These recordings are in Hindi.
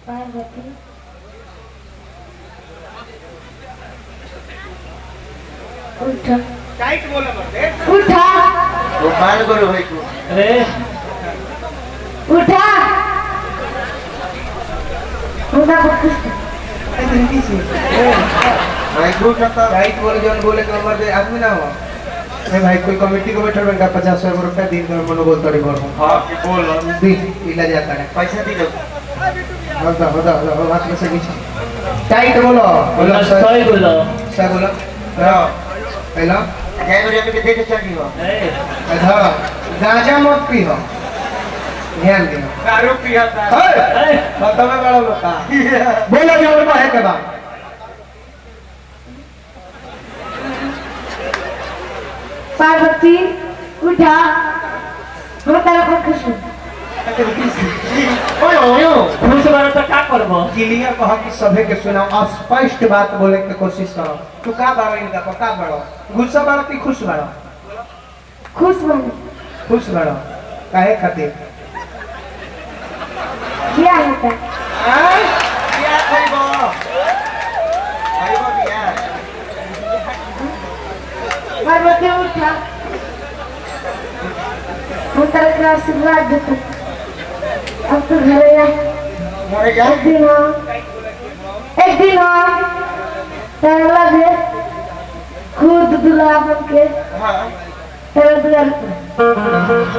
पार्वती उठा टाइट बोला मत उठा तो मान करो भाई तू अरे उठा उठा कुछ भाई तू करता टाइट बोले जौन बोले के नंबर दे आदमी ना हो ए भाई कोई कमेटी को बैठल बंदा 50 रुपया दिन में मनोबल तोड़ी भर हां की बोल दी इला जाता है पैसा दी दो होता बात में से कुछ टाइट बोलो बोलो सही बोलो सही बोलो पहला जय गुरु के देख चढ़ी हो अधा गांजा मत पी हो ध्यान दे दारू पिया था बतावे बड़ा लोग का बोलो जो है के बाद पार्वती उठा हम तारा को खुश ओए ओए खुश बारो तो का करबो क्लियर कह कि सभे के सुनाओ स्पष्ट बात बोले के कोशिश करो तू का बारो इनका का बारो गुस्सा बारो कि खुश बारो खुश बन खुश बारो काहे खातिर क्या होता क्या खइबो खइबो बिया पार्वती उठा हम तारा का आशीर्वाद देते अब तो घर या मोरे जा एक दिन तारा लगे खुद दुल्हा बन के हां तारा दुआर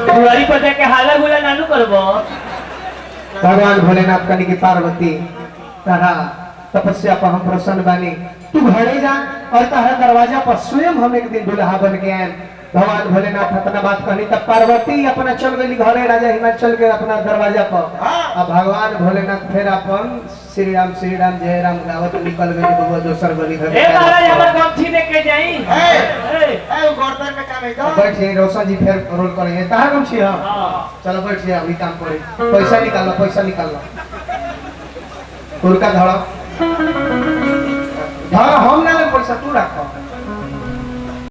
दुआरी पर जाके हाला गुला नानू करबो भगवान भोलेनाथ कनी की पार्वती तारा तपस्या पर हम प्रसन्न बानी तू घरे जा और तारा दरवाजा पर स्वयं हम एक दिन दुल्हा बन के आए भगवान भोलेनाथ अपना बात कहनी तब पार्वती अपना चल गई घरे राजा हिमाचल के अपना दरवाजा पर अब भगवान भोलेनाथ फिर अपन श्री राम जय राम गावत निकल गए बबुआ दोसर गली घर ए महाराज हमर गमछी लेके जाई ए गर्दन में काम है तो बैठ जाइए रोशन जी फिर रोल करेंगे ताहा कम छी हां चलो बैठ जाइए अभी काम करे पैसा निकालना उनका धड़ा धड़ा हम ना ले पैसा तू रख